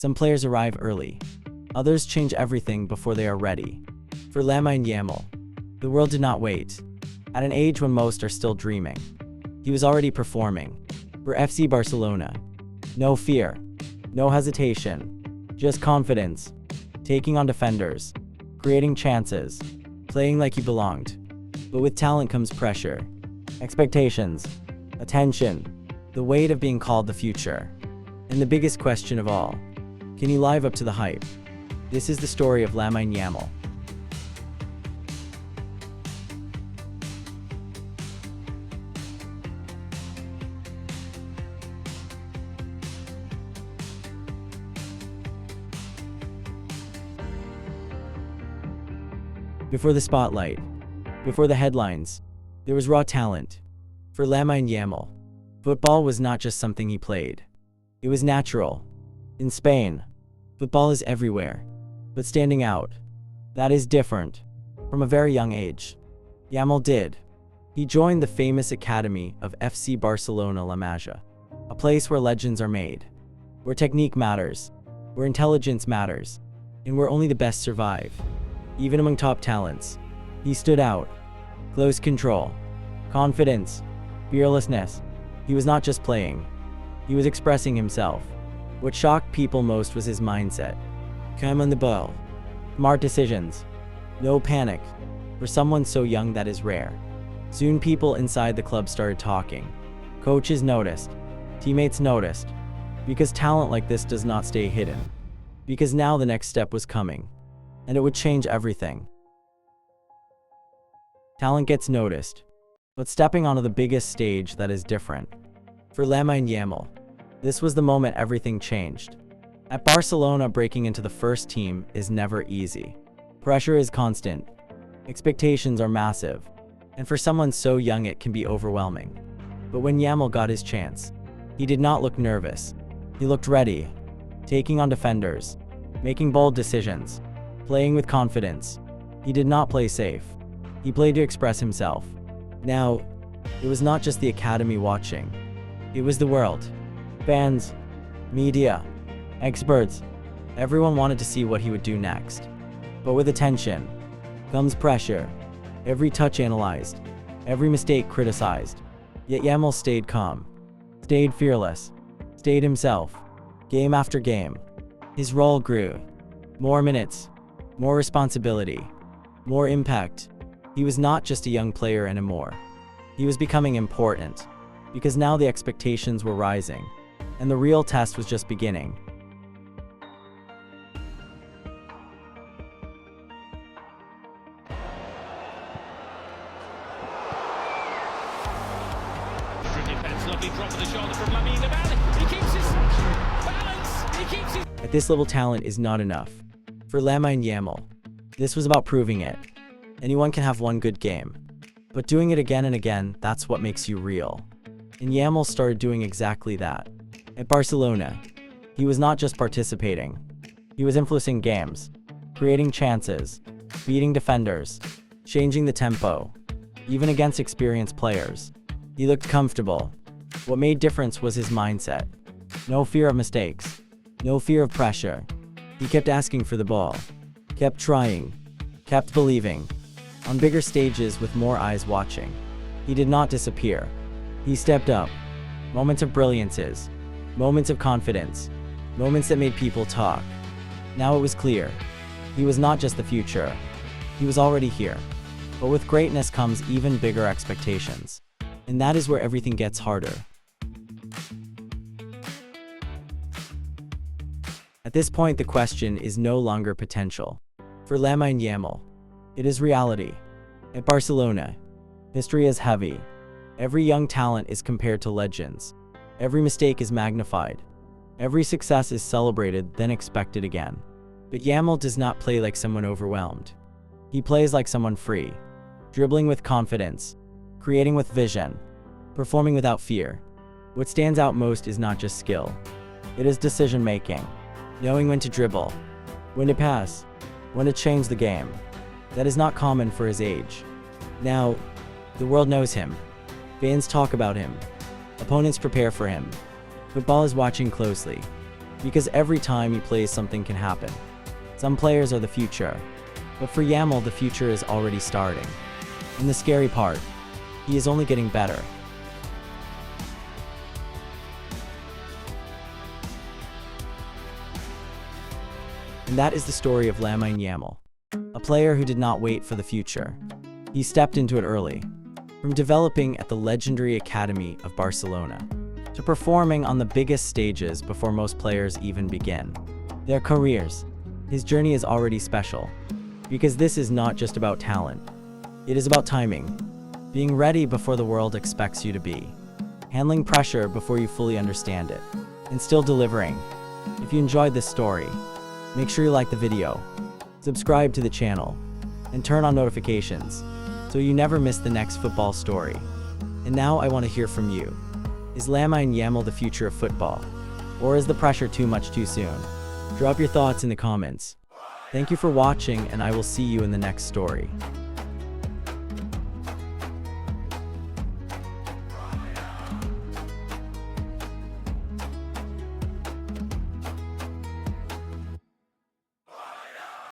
Some players arrive early. Others change everything before they are ready. For Lamine Yamal, the world did not wait. At an age when most are still dreaming, he was already performing. For FC Barcelona, no fear, no hesitation, just confidence, taking on defenders, creating chances, playing like he belonged. But with talent comes pressure, expectations, attention, the weight of being called the future. And the biggest question of all, can he live up to the hype? This is the story of Lamine Yamal. Before the spotlight, before the headlines, there was raw talent. For Lamine Yamal, football was not just something he played. It was natural. In Spain, football is everywhere. But standing out, that is different. From a very young age, Yamal did. He joined the famous academy of FC Barcelona La Masia, a place where legends are made, where technique matters, where intelligence matters, and where only the best survive. Even among top talents, he stood out. Close control, confidence, fearlessness. He was not just playing, he was expressing himself. What shocked people most was his mindset. Calm on the ball, smart decisions, no panic. For someone so young, that is rare. Soon people inside the club started talking. Coaches noticed, teammates noticed, because talent like this does not stay hidden. Because now the next step was coming, and it would change everything. Talent gets noticed, but stepping onto the biggest stage, that is different. For Lamine Yamal, this was the moment everything changed. At Barcelona, breaking into the first team is never easy. Pressure is constant, expectations are massive, and for someone so young it can be overwhelming. But when Yamal got his chance, he did not look nervous. He looked ready, taking on defenders, making bold decisions, playing with confidence. He did not play safe. He played to express himself. Now, it was not just the academy watching. It was the world. Fans, media, experts, everyone wanted to see what he would do next. But with attention comes pressure. Every touch analyzed, every mistake criticized. Yet Yamal stayed calm, stayed fearless, stayed himself. Game after game, his role grew. More minutes, more responsibility, more impact. He was not just a young player anymore. He was becoming important, because now the expectations were rising, and the real test was just beginning. Lovely drop of the shoulder from Lamine Yamal. He keeps his balance. He keeps his... At this level, talent is not enough. For Lamine Yamal, this was about proving it. Anyone can have one good game, but doing it again and again, that's what makes you real. And Yamal started doing exactly that. At Barcelona, he was not just participating. He was influencing games, creating chances, beating defenders, changing the tempo, even against experienced players. He looked comfortable. What made difference was his mindset. No fear of mistakes, no fear of pressure. He kept asking for the ball, kept trying, kept believing. On bigger stages with more eyes watching, he did not disappear. He stepped up. Moments of brilliances, moments of confidence, moments that made people talk. Now it was clear. He was not just the future. He was already here. But with greatness comes even bigger expectations. And that is where everything gets harder. At this point, the question is no longer potential. For Lamine Yamal, it is reality. At Barcelona, history is heavy. Every young talent is compared to legends. Every mistake is magnified. Every success is celebrated, then expected again. But Yamal does not play like someone overwhelmed. He plays like someone free, dribbling with confidence, creating with vision, performing without fear. What stands out most is not just skill. It is decision-making, knowing when to dribble, when to pass, when to change the game. That is not common for his age. Now, the world knows him. Fans talk about him. Opponents prepare for him. Football is watching closely. Because every time he plays, something can happen. Some players are the future, but for Yamal, the future is already starting. And the scary part, he is only getting better. And that is the story of Lamine Yamal, a player who did not wait for the future. He stepped into it early, from developing at the legendary academy of Barcelona to performing on the biggest stages before most players even begin their careers. His journey is already special, because this is not just about talent. It is about timing, being ready before the world expects you to be, handling pressure before you fully understand it, and still delivering. If you enjoyed this story, make sure you like the video, subscribe to the channel, and turn on notifications so you never miss the next football story. And now I want to hear from you. Is Lamine Yamal the future of football? Or is the pressure too much too soon? Drop your thoughts in the comments. Thank you for watching, and I will see you in the next story.